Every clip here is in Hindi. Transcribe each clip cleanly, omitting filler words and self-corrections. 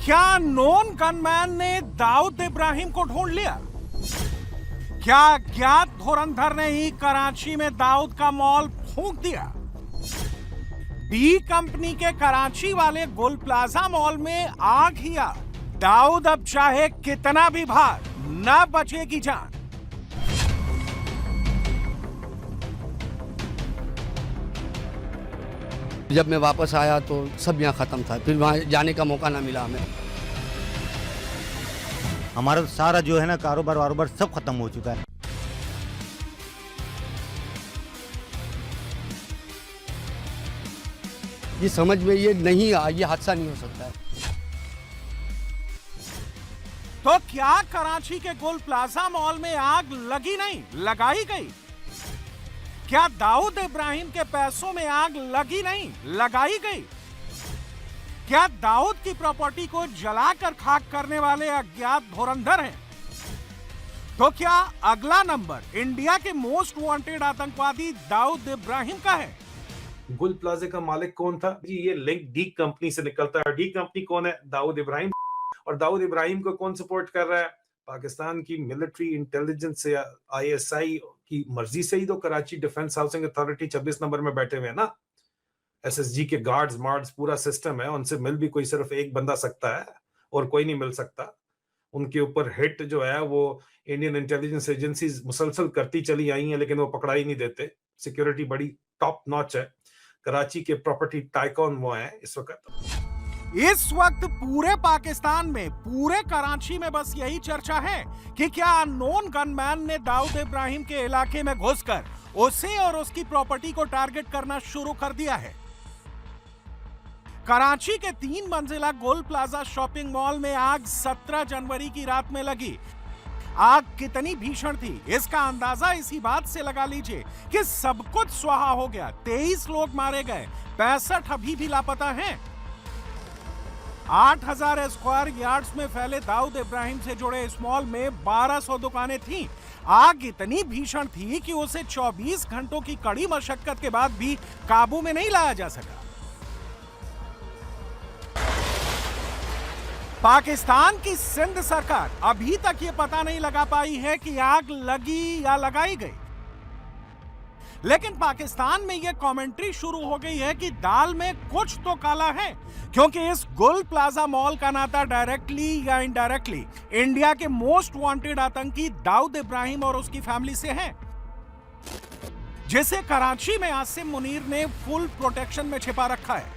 क्या नोन गनमैन ने दाऊद इब्राहिम को ढूंढ लिया? क्या अज्ञात धुरंधर ने ही कराची में दाऊद का मॉल फूंक दिया? डी कंपनी के कराची वाले गुल प्लाजा मॉल में आग ही आग। दाऊद अब चाहे कितना भी भाग, न बचेगी जान। जब मैं वापस आया तो सब यहाँ ख़त्म था, फिर वहाँ जाने का मौका ना मिला हमें। हमारा सारा जो है ना कारोबार वारोबार सब खत्म हो चुका है। ये समझ में ये नहीं आ, ये हादसा नहीं हो सकता है। तो क्या कराची के गुल प्लाजा मॉल में आग लगी नहीं, लगाई गई? क्या दाऊद इब्राहिम के पैसों में आग लगी नहीं, लगाई गई? क्या दाऊद की प्रॉपर्टी को जलाकर खाक करने वाले अज्ञात धुरंधर हैं? तो क्या अगला नंबर इंडिया के मोस्ट वांटेड आतंकवादी दाऊद इब्राहिम का है? गुल प्लाजा का मालिक कौन था जी? ये लिंक डी कंपनी से निकलता है। डी कंपनी कौन है? दाऊद इब्राहिम। और दाऊद इब्राहिम को कौन सपोर्ट कर रहा है? पाकिस्तान की मिलिट्री इंटेलिजेंस से आईएसआई की मर्जी से ही तो Karachi defence housing authority 26 number में बैठे हुए हैं ना। एसएसजी के गार्ड्स मार्ड्स पूरा सिस्टम है, उनसे मिल भी कोई सिर्फ एक बंदा सकता है और कोई नहीं मिल सकता। उनके ऊपर हिट जो है वो इंडियन इंटेलिजेंस एजेंसीज मुसलसल करती चली आई हैं, लेकिन वो पकड़ा ही नहीं देते। सिक्योरिटी बड़ी टॉप नॉच है। कराची के प्रॉपर्टी टाइकॉन वो है इस वक्त पूरे पाकिस्तान में, पूरे कराची में बस यही चर्चा है कि क्या अननोन गनमैन ने दाऊद इब्राहिम के इलाके में घुसकर उसे और उसकी प्रॉपर्टी को टारगेट करना शुरू कर दिया है। कराची के 3 मंजिला गुल प्लाजा शॉपिंग मॉल में आग 17 जनवरी की रात में लगी। आग कितनी भीषण थी इसका अंदाजा इसी बात से लगा लीजिए कि सब कुछ स्वाहा हो गया। 23 लोग मारे गए, 65 अभी भी लापता हैं। 8000 स्क्वायर यार्ड्स में फैले दाऊद इब्राहिम से जुड़े इस मॉल में 1200 दुकानें थीं। आग इतनी भीषण थी कि उसे 24 घंटों की कड़ी मशक्कत के बाद भी काबू में नहीं लाया जा सका। पाकिस्तान की सिंध सरकार अभी तक ये पता नहीं लगा पाई है कि आग लगी या लगाई गई, लेकिन पाकिस्तान में यह कमेंट्री शुरू हो गई है कि दाल में कुछ तो काला है, क्योंकि इस गुल प्लाजा मॉल का नाता डायरेक्टली या इनडायरेक्टली इंडिया के मोस्ट वांटेड आतंकी दाऊद इब्राहिम और उसकी फैमिली से है, जिसे कराची में आसिम मुनीर ने फुल प्रोटेक्शन में छिपा रखा है।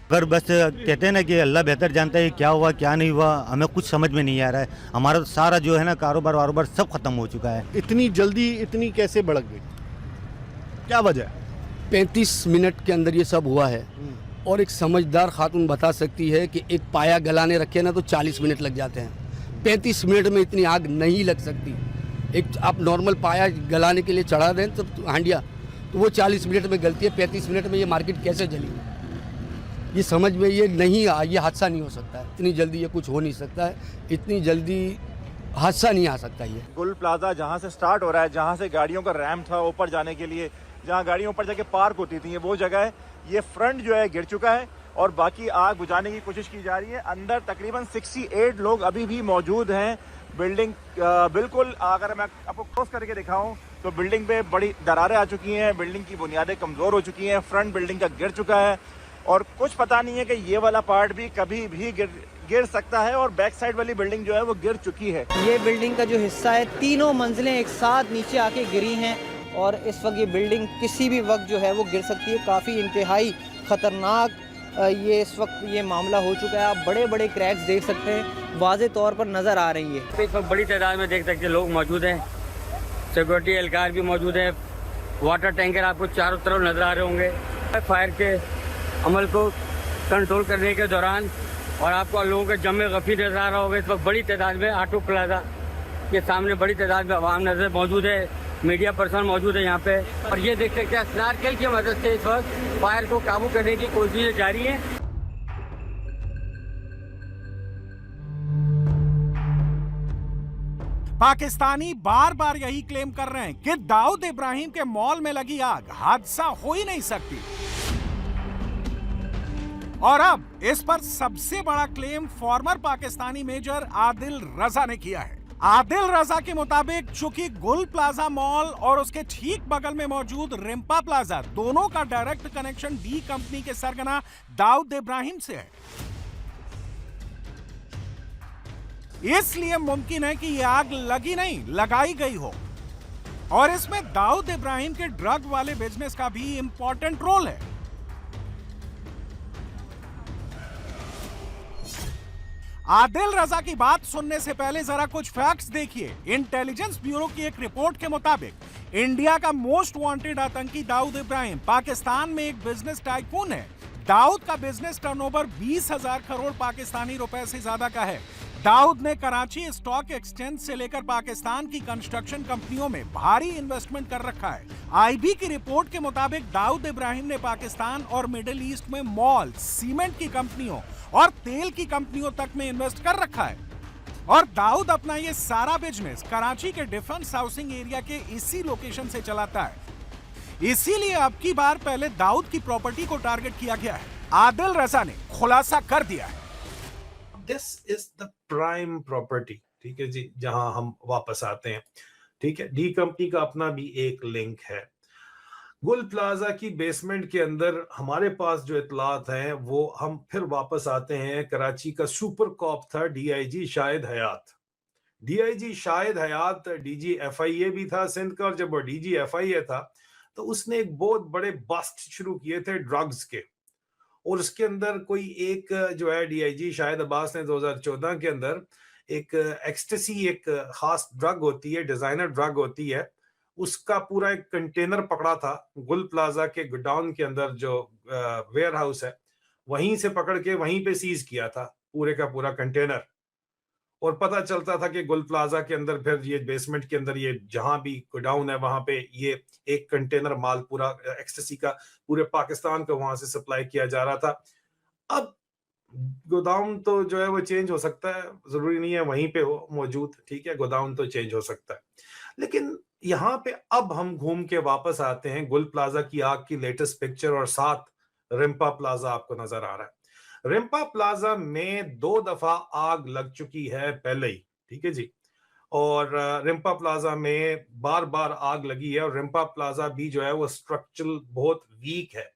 अगर बस कहते हैं ना कि अल्लाह बेहतर जानता है क्या हुआ क्या नहीं हुआ, हमें कुछ समझ में नहीं आ रहा है। हमारा सारा जो है ना कारोबार वारोबार सब खत्म हो चुका है। इतनी जल्दी इतनी कैसे भड़क गई, क्या वजह है? 35 मिनट के अंदर ये सब हुआ है और एक समझदार खातून बता सकती है कि एक पाया गलाने रखे ना तो 40 मिनट लग जाते हैं। 35 मिनट में इतनी आग नहीं लग सकती। एक आप नॉर्मल पाया गलाने के लिए चढ़ा दें तो हांडिया, तो वो 40 मिनट में गलती है। 35 मिनट में ये मार्केट कैसे जली? ये समझ में ये नहीं आ, ये हादसा नहीं हो सकता है। इतनी जल्दी ये कुछ हो नहीं सकता है, इतनी जल्दी हादसा नहीं आ सकता। ये गुल प्लाजा जहाँ से स्टार्ट हो रहा है, जहाँ से गाड़ियों का रैम्प था ऊपर जाने के लिए, जहाँ गाड़ियों ऊपर जाके पार्क होती थी, वो जगह है। ये फ्रंट जो है गिर चुका है और बाकी आग बुझाने की कोशिश की जा रही है। अंदर तकरीबन 68 लोग अभी भी मौजूद हैं। बिल्डिंग बिल्कुल, अगर मैं आपको क्रॉस करके दिखाऊं तो बिल्डिंग पे बड़ी दरारें आ चुकी हैं, बिल्डिंग की बुनियादें कमजोर हो चुकी हैं, फ्रंट बिल्डिंग का गिर चुका है और कुछ पता नहीं है कि ये वाला पार्ट भी कभी भी गिर सकता है और बैक साइड वाली बिल्डिंग जो है वो गिर चुकी है। ये बिल्डिंग का जो हिस्सा है, तीनों मंजिलें एक साथ नीचे आके गिरी हैं और इस वक्त ये बिल्डिंग किसी भी वक्त जो है वो गिर सकती है। काफ़ी इंतहाई ख़तरनाक ये इस वक्त ये मामला हो चुका है। आप बड़े बड़े क्रैक्स देख सकते हैं, वाज़े तौर पर नज़र आ रही है। इस वक्त बड़ी तादाद में देख सकते हैं लोग मौजूद हैं, सिक्योरिटी एहलकार भी मौजूद है, वाटर टैंकर आपको चारों तरफ नज़र आ रहे होंगे। फायर के अमल को कंट्रोल करने के दौरान और आपको लोगों के जमे गफी नजर आ रहा होगा। इस वक्त बड़ी तादाद में ऑटो प्लाजा के सामने बड़ी तादाद में आवाम नजर मौजूद है, मीडिया पर्सन मौजूद है यहाँ पे और ये देख सकते हैं स्नारकेल की मदद से इस वक्त फायर को काबू करने की कोशिशें जारी हैं। पाकिस्तानी बार बार यही क्लेम कर रहे हैं कि दाऊद इब्राहिम के मॉल में लगी आग हादसा हो ही नहीं सकती। और अब इस पर सबसे बड़ा claim former Pakistani major Adil Raza ने किया है। आदिल रजा के मुताबिक चूंकि गुल प्लाजा मॉल और उसके ठीक बगल में मौजूद रिम्पा प्लाजा दोनों का डायरेक्ट कनेक्शन डी कंपनी के सरगना दाऊद इब्राहिम से है, इसलिए मुमकिन है कि यह आग लगी नहीं, लगाई गई हो। और इसमें दाऊद इब्राहिम के ड्रग वाले बिजनेस का भी इंपॉर्टेंट रोल है। आदिल रजा की बात सुनने से पहले जरा कुछ फैक्ट्स देखिए। इंटेलिजेंस ब्यूरो की एक रिपोर्ट के मुताबिक इंडिया का मोस्ट वांटेड आतंकी दाऊद इब्राहिम पाकिस्तान में एक बिजनेस टाइकून है। दाऊद का बिजनेस टर्नओवर 20,000 करोड़ पाकिस्तानी रुपए से ज्यादा का है। दाऊद ने कराची स्टॉक एक्सचेंज से लेकर पाकिस्तान की कंस्ट्रक्शन कंपनियों में भारी इन्वेस्टमेंट कर रखा है। आईबी की रिपोर्ट के मुताबिक दाऊद इब्राहिम ने पाकिस्तान और मिडिल ईस्ट में मॉल, सीमेंट की कंपनियों और तेल की कंपनियों तक में इन्वेस्ट कर रखा है। और दाऊद अपना ये सारा बिजनेस कराची के डिफेंस हाउसिंग एरिया के इसी लोकेशन से चलाता है। इसीलिए अब की बार पहले दाऊद की प्रॉपर्टी को टारगेट किया गया है। आदिल रजा ने खुलासा कर दिया है। This is the prime property, ठीक है जी, जहां हम वापस आते हैं। ठीक है, डी कंपनी का अपना भी एक लिंक है। गुल प्लाजा की बेसमेंट के अंदर हमारे पास जो इतलात हैं वो हम फिर वापस आते हैं। कराची का सुपर कॉप था डीआईजी शाहिद हयात। डीआईजी शाहिद हयात डीजी एफआईए भी था सिंध का, और जब वो डीजी एफआईए था तो उसने एक बहुत बड़े बस्ट शुरू किए थे ड्रग्स के। और उसके अंदर कोई एक जो है डीआईजी शाहिद अब्बास ने 2014 के अंदर एक एक्सटेसी, एक खास ड्रग होती है, डिजाइनर ड्रग होती है, उसका पूरा एक कंटेनर पकड़ा था गुल प्लाजा के गोडाउन के अंदर जो वेयर हाउस है, वहीं से पकड़ के वहीं पे सीज किया था पूरे का पूरा कंटेनर। और पता चलता था कि गुल प्लाजा के अंदर फिर ये बेसमेंट के अंदर ये जहां भी गोडाउन है वहां पे ये एक कंटेनर माल पूरा एक्सटेसी का पूरे पाकिस्तान को वहां से सप्लाई किया जा रहा था। अब गोदाम तो जो है वो चेंज हो सकता है, जरूरी नहीं है वहीं पे हो मौजूद, ठीक है, गोदाम तो चेंज हो सकता है। लेकिन यहाँ पे अब हम घूम के वापस आते हैं गुल प्लाजा की आग की लेटेस्ट पिक्चर, और साथ रिम्पा प्लाजा आपको नजर आ रहा है। रिम्पा प्लाजा में 2 दफा आग लग चुकी है पहले ही, ठीक है जी, और रिम्पा प्लाजा में बार बार आग लगी है। और रिम्पा प्लाजा भी जो है वो स्ट्रक्चरल बहुत वीक है।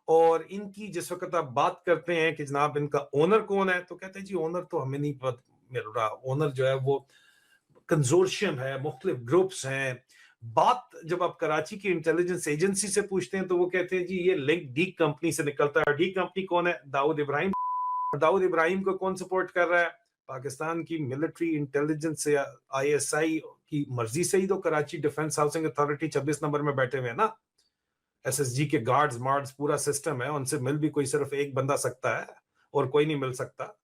और इनकी जिस वक्त आप बात करते हैं कि जनाब इनका ओनर कौन है, तो कहते हैं जी ओनर तो हमें नहीं पता मिल रहा। ओनर जो है वो कंजोर्शियम है, मुख्तलिफ ग्रुप्स हैं। बात जब आप कराची की इंटेलिजेंस एजेंसी से पूछते हैं तो वो कहते हैं जी ये लिंक डी कंपनी से निकलता है। डी कंपनी कौन है? दाऊद इब्राहिम। दाऊद इब्राहिम को कौन सपोर्ट कर रहा है? पाकिस्तान की मिलिट्री इंटेलिजेंस या आईएसआई की मर्जी से ही तो Karachi defence housing authority 26 number में बैठे हुए हैं ना। एसएसजी के गार्ड्स मार्ड्स पूरा सिस्टम है, उनसे मिल भी कोई सिर्फ एक बंदा सकता है और कोई नहीं मिल सकता।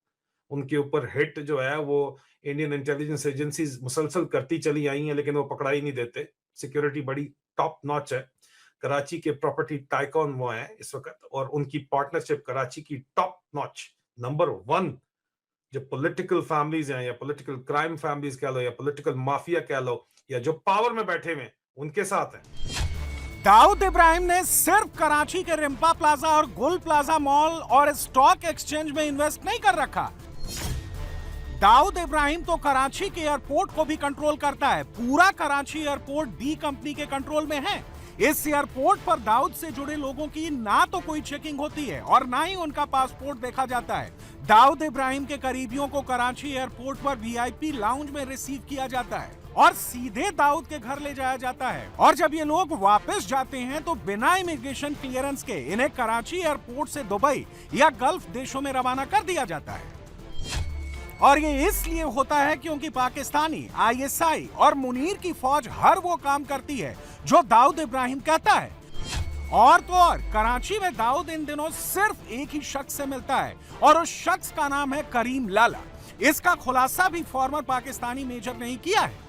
उनके ऊपर हिट जो है वो इंडियन इंटेलिजेंस एजेंसीज मुसलसल करती चली आई हैं, लेकिन वो पकड़ा ही नहीं देते। सिक्योरिटी बड़ी टॉप नॉच है। कराची के प्रॉपर्टी टाइकॉन वो है इस वक्त, और उनकी पार्टनरशिप कराची की टॉप नॉच नंबर 1 जो पॉलिटिकल फैमिलीज हैं या पॉलिटिकल क्राइम फैमिलीज कह लो या पॉलिटिकल माफिया कह लो या जो पावर में बैठे हुए उनके साथ है। दाऊद इब्राहिम ने सिर्फ कराची के रिम्पा प्लाजा और गुल प्लाजा मॉल और स्टॉक एक्सचेंज में इन्वेस्ट नहीं कर रखा। दाऊद इब्राहिम तो कराची के एयरपोर्ट को भी कंट्रोल करता है। पूरा कराची एयरपोर्ट डी कंपनी के कंट्रोल में है। इस एयरपोर्ट पर दाऊद से जुड़े लोगों की ना तो कोई चेकिंग होती है और ना ही उनका पासपोर्ट देखा जाता है। दाऊद इब्राहिम के करीबियों को कराची एयरपोर्ट पर वीआईपी लाउंज में रिसीव किया जाता है और सीधे दाऊद के घर ले जाया जाता है। और जब ये लोग वापस जाते हैं तो बिना इमिग्रेशन क्लियरेंस के इन्हें कराची एयरपोर्ट से दुबई या गल्फ देशों में रवाना कर दिया जाता है। और ये इसलिए होता है क्योंकि पाकिस्तानी आईएसआई और मुनीर की फौज हर वो काम करती है जो दाऊद इब्राहिम कहता है। और तो और कराची में दाऊद इन दिनों सिर्फ एक ही शख्स से मिलता है और उस शख्स का नाम है करीम लाला। इसका खुलासा भी फॉर्मर पाकिस्तानी मेजर ने ही किया है।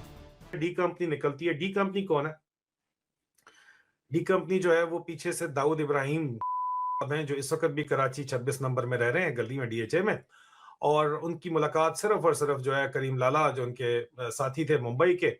डी कंपनी निकलती है। डी कंपनी कौन है? डी कंपनी जो है वो पीछे से दाऊद इब्राहिम हैं, जो इस वक्त भी कराची 26 नंबर में रह रहे हैं, गली में, डीएचए में। और उनकी मुलाकात सिर्फ और सिर्फ जो है करीम लाला जो उनके साथी थे मुंबई के,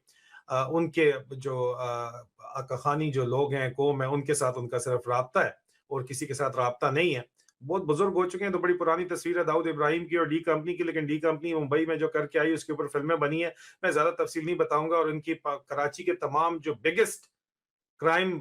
उनके जो आका खानी जो लोग हैं, कौम है, उनके साथ उनका सिर्फ राब्ता है और किसी के साथ राब्ता नहीं है। बहुत बुजुर्ग हो चुके हैं, तो बड़ी पुरानी तस्वीर है दाऊद इब्राहिम की और डी कंपनी की, लेकिन डी कंपनी मुंबई में जो करके आई उसके ऊपर फिल्में बनी है। मैं ज्यादा तफसील नहीं बताऊंगा। और इनकी कराची के तमाम जो बिगेस्ट क्राइम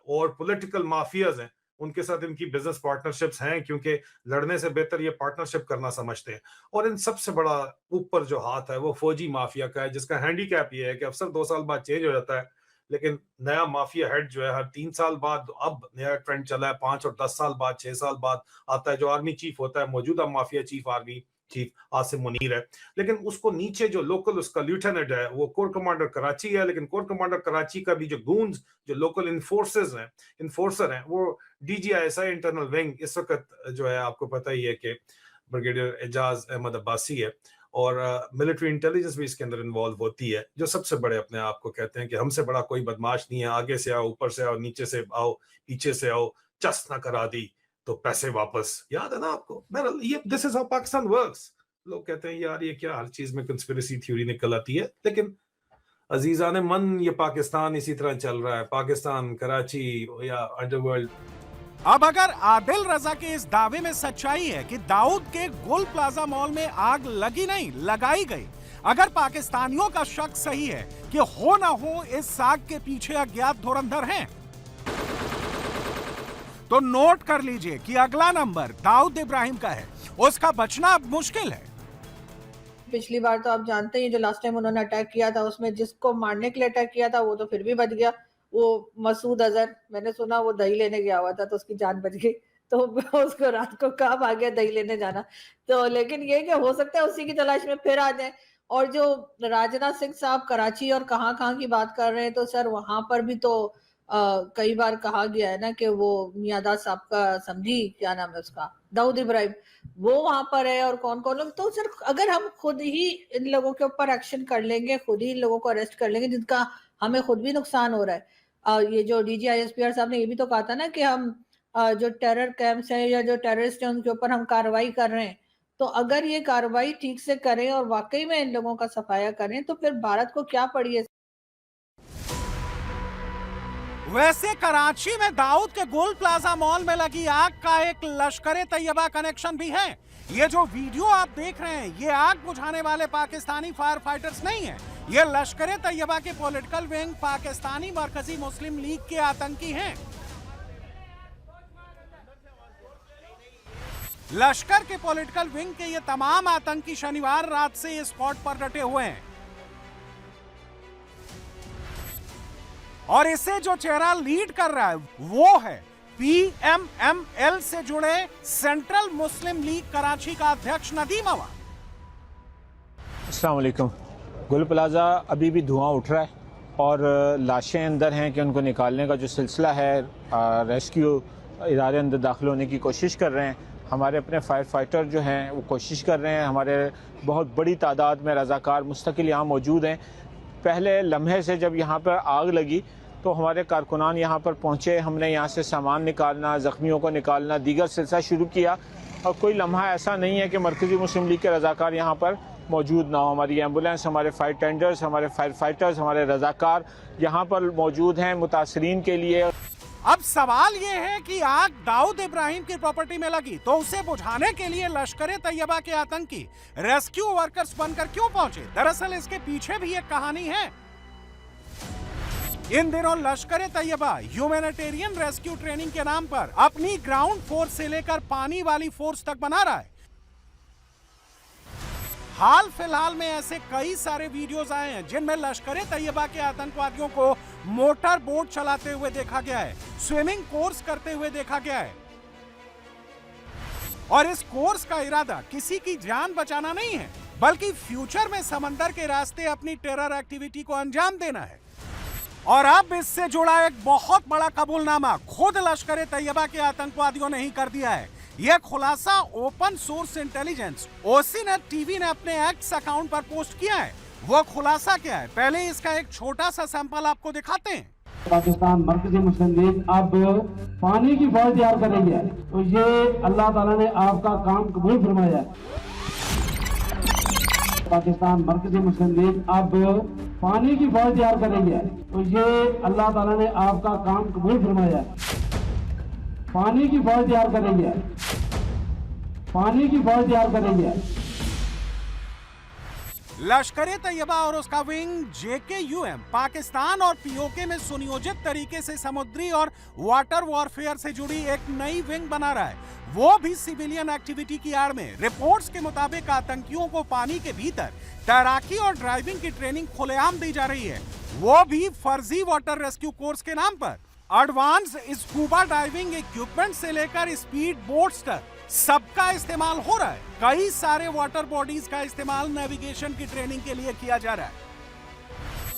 और पॉलिटिकल माफियाज हैं उनके साथ इनकी बिजनेस पार्टनरशिप्स हैं, क्योंकि लड़ने से बेहतर ये पार्टनरशिप करना समझते हैं। और इन सबसे बड़ा ऊपर जो हाथ है वो फौजी माफिया का है, जिसका हैंडीकैप ये है कि अफसर 2 साल बाद चेंज हो जाता है, लेकिन नया माफिया हेड जो है हर 3 साल बाद, अब नया ट्रेंड चला है 5 और 10 साल बाद, 6 साल बाद आता है, जो आर्मी चीफ होता है, मौजूदा mafia chief army chief Asim Munir है। लेकिन उसको नीचे जो लोकल उसका लिeutenant है वो कोर कमांडर कराची है, लेकिन कोर कमांडर कराची का भी जो गूंज जो लोकल इन्फोर्सर हैं वो DGISI इंटरनल विंग इस वक्त जो है आपको पता ही है कि ब्रिगेडियर एजाज अहमद अब्बासी है, और मिलिट्री इंटेलिजेंस भी इसके अंदर इन्वॉल्व होती है, जो सबसे बड़े अपने आप को कहते हैं कि हमसे बड़ा कोई बदमाश नहीं है, आगे से आओ, ऊपर से आओ, नीचे से आओ, पीछे से आओ, चस ना करा दी तो पैसे वापस। याद है ना आपको? ये this is how Pakistan works. लोग कहते हैं यार ये क्या हर चीज में कंस्पिरेसी थ्योरी निकल आती है, लेकिन अजीजान मन ये पाकिस्तान इसी तरह चल रहा है। पाकिस्तान, कराची या अंडरवर्ल्ड। अब अगर आदिल रजा के इस दावे में सच्चाई है कि दाऊद के गोल प्लाजा मॉल में आग लगी नहीं, लगाई गई, अगर पाकिस्तानियों का शक सही है कि हो ना हो इस आग के पीछे अज्ञात धुरंधर हैं, तो नोट कर लीजिए कि अगला नंबर दाऊद इब्राहिम का है। उसका बचना अब मुश्किल है। पिछली बार तो आप जानते हैं जो लास्ट टाइम उन्होंने अटैक किया था, उसमें जिसको मारने के लिए अटैक किया था वो तो फिर भी बच गया, वो मसूद अजहर। मैंने सुना वो दही लेने गया हुआ था तो उसकी जान बच गई, तो उसको रात को काम आ गया दही लेने जाना। तो लेकिन ये क्या हो सकता है उसी की तलाश में फिर आ जाए। और जो राजनाथ सिंह साहब कराची और कहाँ की बात कर रहे हैं, तो सर वहां पर भी तो कई बार कहा गया है ना कि वो मियादाद साहब का समझी, क्या नाम है उसका, दाऊद इब्राहिम, वो वहां पर है। और कौन कौन लोग, तो सर अगर हम खुद ही इन लोगों के ऊपर एक्शन कर लेंगे, खुद ही इन लोगों को अरेस्ट कर लेंगे जिनका हमें खुद भी नुकसान हो रहा है। ये जो DGISPR साहब ने ये भी तो कहा था ना कि हम जो टेरर कैंप्स हैं या जो टेररिस्ट हैं उनके ऊपर हम कार्रवाई कर रहे हैं, तो अगर ये कार्रवाई ठीक से करें और वाकई में इन लोगों का सफाया करें तो फिर भारत को क्या पड़ी है। वैसे कराची में दाऊद के गोल प्लाजा मॉल में लगी आग का एक लश्कर तैयबा कनेक्शन भी है। ये जो वीडियो आप देख रहे हैं, ये आग बुझाने वाले पाकिस्तानी फायर फाइटर्स नहीं है, ये लश्कर तैयबा के पॉलिटिकल विंग पाकिस्तानी मरकजी मुस्लिम लीग के आतंकी हैं। लश्कर के पॉलिटिकल विंग के ये तमाम आतंकी शनिवार रात से इस स्पॉट पर डटे हुए हैं, और इसे जो चेहरा लीड कर रहा है वो है PMML से जुड़े सेंट्रल मुस्लिम लीग कराची का अध्यक्ष नदीम अवा। अस्सलाम वालेकुम। गुल प्लाजा अभी भी धुआं उठ रहा है और लाशें अंदर हैं कि उनको निकालने का जो सिलसिला है, रेस्क्यू इदारे अंदर दाखिल होने की कोशिश कर रहे हैं। हमारे अपने फायर फाइटर जो हैं वो कोशिश कर रहे हैं। हमारे बहुत बड़ी तादाद में रज़ाकार मुस्तकिल यहाँ मौजूद हैं। पहले लम्हे से जब यहाँ पर आग लगी तो हमारे कारकुनान यहाँ पर पहुँचे, हमने यहाँ से सामान निकालना, ज़ख्मियों को निकालना, दीगर सिलसिला शुरू किया, और कोई लम्हा ऐसा नहीं है कि मरकज़ी मुस्लिम लीग के रज़ाकार यहाँ पर मौजूद ना हो। हमारी एम्बुलेंस, हमारे फायर टेंडर्स, हमारे फायर फाइटर्स, हमारे रज़ाकार यहाँ पर मौजूद हैं मुतासरीन के लिए। अब सवाल ये है कि आग दाऊद इब्राहिम की प्रॉपर्टी में लगी तो उसे बुझाने के लिए लश्कर तैयबा के आतंकी रेस्क्यू वर्कर्स बनकर क्यों पहुंचे? दरअसल इसके पीछे भी एक कहानी है। इन दिनों लश्कर तैयबा ह्यूमैनिटेरियन रेस्क्यू ट्रेनिंग के नाम पर अपनी ग्राउंड फोर्स से लेकर पानी वाली फोर्स तक बना रहा है। हाल फिलहाल में ऐसे कई सारे वीडियोस आए हैं जिनमें लश्कर तैयबा के आतंकवादियों को मोटर बोट चलाते हुए देखा गया है, स्विमिंग कोर्स करते हुए देखा गया है, और इस कोर्स का इरादा किसी की जान बचाना नहीं है, बल्कि फ्यूचर में समंदर के रास्ते अपनी टेरर एक्टिविटी को अंजाम देना है। और अब इससे जुड़ा एक बहुत बड़ा कबूलनामा खुद लश्कर तैयबा के आतंकवादियों ने ही कर दिया है। यह खुलासा open source intelligence OCNet TV ने अपने एक्स अकाउंट पर पोस्ट किया है। वो खुलासा क्या है, पहले इसका एक छोटा सा सैंपल आपको दिखाते हैं। पाकिस्तान मरकजी मुस्लिम लीग अब पानी की फौज तैयार करेगी, तो ये अल्लाह ताला ने आपका काम कबूल फरमाया। पाकिस्तान मरकजी मुस्लिम लीग अब पानी की फौज तैयार करेगी, तो ये अल्लाह ताला ने आपका काम कबूल फरमाया। पानी की फौज तैयार करेंगे। पानी की फौज तैयार करेंगे। लश्कर तैयबा और उसका विंग JKUM पाकिस्तान और POK में सुनियोजित तरीके से समुद्री और वाटर वॉरफेयर से जुड़ी एक नई विंग बना रहा है, वो भी सिविलियन एक्टिविटी की आड़ में। रिपोर्ट्स के मुताबिक आतंकियों को पानी के भीतर तैराकी और ड्राइविंग की ट्रेनिंग खुलेआम दी जा रही है, वो भी फर्जी वाटर रेस्क्यू कोर्स के नाम पर। एडवांस स्कूबा डाइविंग इक्विपमेंट से लेकर स्पीड बोट्स तक सबका इस्तेमाल हो रहा है। कई सारे वाटर बॉडीज का इस्तेमाल नेविगेशन की ट्रेनिंग के लिए किया जा रहा है।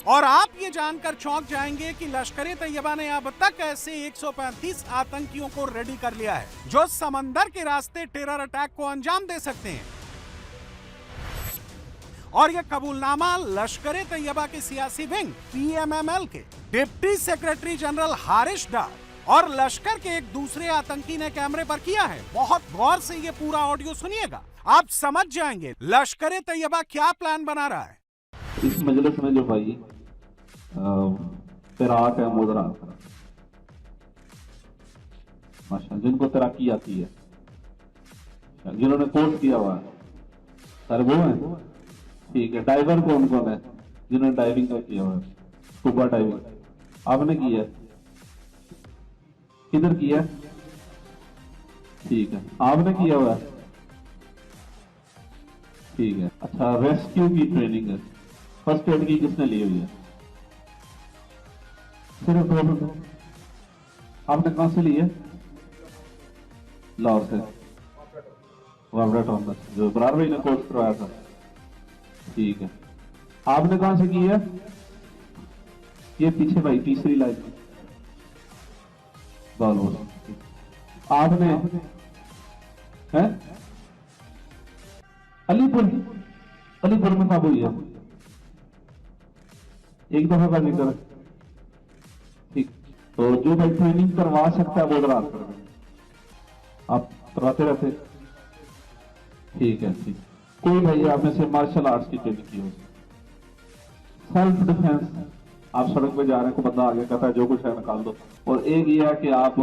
और आप ये जानकर चौंक जाएंगे कि लश्कर तैयबा ने अब तक ऐसे 135 आतंकियों को रेडी कर लिया है, जो समंदर के रास्ते टेरर अटैक को अंजाम दे सकते हैं। और यह कबूलनामा लश्कर तैयबा के सियासी विंग PMML के डिप्टी सेक्रेटरी जनरल हारिश डार और लश्कर के एक दूसरे आतंकी ने कैमरे पर किया है। बहुत गौर से ये पूरा ऑडियो सुनिएगा, आप समझ जाएंगे लश्कर तैयबा क्या प्लान बना रहा है। इस मजलिस में जो भाई तैराक है, मोदरा माशा, जिनको तैराकी आती है, जिन्होंने कोर्स किया हुआ है, सर वो है, ठीक है। डाइवर कौन कौन है? जिन्होंने डाइविंग का किया हुआ है, स्कूबा डाइविंग आपने किया है, किधर किया? ठीक है, आपने किया हुआ है, ठीक है। अच्छा, रेस्क्यू की ट्रेनिंग है, फर्स्ट एड की किसने ली हुई है? सिर्फ दो। आपने कहां से ली है? लाहौर से, वावड़ा जो बरार भाई ने कोर्स करवाया था, ठीक है। आपने कहां से की है? ये पीछे भाई तीसरी लाइन में आपने है अलीपुर में कब हुई है? एक दफा का जिक्र, ठीक। तो जो भाई ट्रेनिंग करवा सकता है वो इधर आकर आप करवाते रहते, ठीक है, ठीक। कोई भाई आप में से मार्शल आर्ट्स की ट्रेनिंग की हो, सेल्फ डिफेंस, आप सड़क पे जा रहे हैं, को बंदा आगे कहता है जो कुछ है निकाल दो, और एक ये है कि आप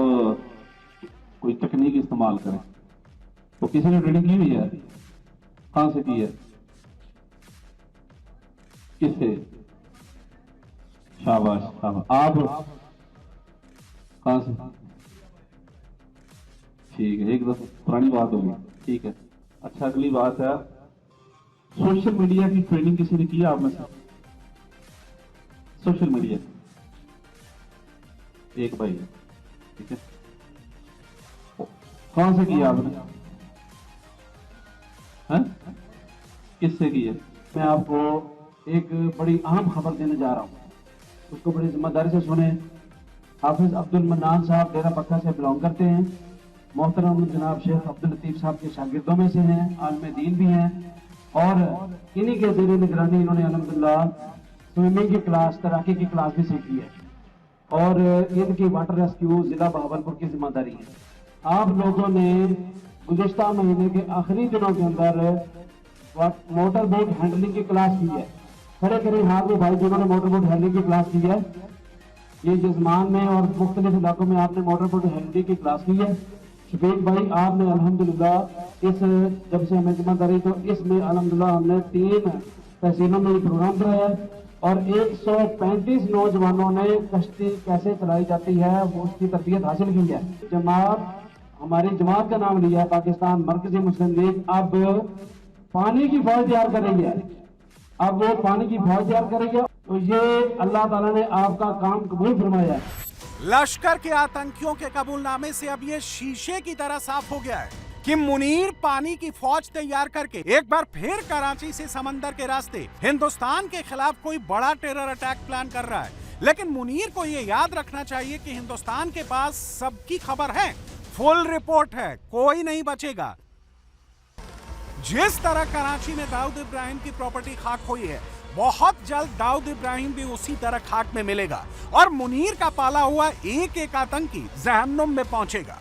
कोई तकनीक इस्तेमाल करें, तो किसी ने ट्रेनिंग की हुई है? कहां से की है? किससे? शाबाश शाबाश। आप कहां से? ठीक है, एक दफा पुरानी बात होगी, ठीक है। अच्छा, अगली बात है, सोशल मीडिया की ट्रेनिंग किसी ने किया आप में से? सोशल मीडिया एक भाई है, ठीक है। कौन से किया आपने? किससे की है? मैं आपको एक बड़ी अहम खबर देने जा रहा हूँ, उसको बड़ी जिम्मेदारी से सुने। हाफिज अब्दुल मन्नान साहब डेरा बक्का से बिलोंग करते हैं, मोहतरम जनाब शेख अब्दुल लतीफ साहब के शागिर्दों में से हैं, आलिम दीन भी हैं, और इन्हीं के ज़ेरे निगरानी इन्होंने अल्हम्दुलिल्लाह स्विमिंग की क्लास, तैराकी की क्लास भी सीखी है, और इनकी वाटर रेस्क्यू जिला बहावलपुर की जिम्मेदारी है। आप लोगों ने गुज़िश्ता महीने के आखिरी दिनों के अंदर मोटर बोट हैंडलिंग की क्लास की है। खड़े करें हाथ में भाई जिन्होंने मोटर बोट हैंडलिंग की क्लास की है। ये जजमान में और मुख्तलिफ इलाकों में आपने मोटर बोट हैंडलिंग की क्लास की है। शफीक भाई आपने अल्हम्दुलिल्लाह इस जब से हमें जिम्मेदारी, तो इसमें अल्हम्दुलिल्लाह हमने 3 तहसीलों में प्रोग्राम कराया है, और 135 नौजवानों ने कश्ती कैसे चलाई जाती है वो उसकी तरबियत हासिल की है। जमात, हमारी जमात का नाम लिया पाकिस्तान मरकजी मुस्लिम लीग, अब पानी की फौज तैयार करेंगे, अब वो पानी की फौज तैयार करेंगे, तो ये अल्लाह ताला ने आपका काम कबूल फरमाया है। लश्कर के आतंकियों के कबूलनामे से अब ये शीशे की तरह साफ हो गया है कि मुनीर पानी की फौज तैयार करके एक बार फिर कराची से समंदर के रास्ते हिंदुस्तान के खिलाफ कोई बड़ा टेरर अटैक प्लान कर रहा है। लेकिन मुनीर को ये याद रखना चाहिए कि हिंदुस्तान के पास सबकी खबर है, फुल रिपोर्ट है, कोई नहीं बचेगा। जिस तरह कराची में दाऊद इब्राहिम की प्रॉपर्टी खाक हुई है, बहुत जल्द दाऊद इब्राहिम भी उसी तरह खाक में मिलेगा और मुनीर का पाला हुआ एक एक आतंकी जहन्नुम में पहुंचेगा।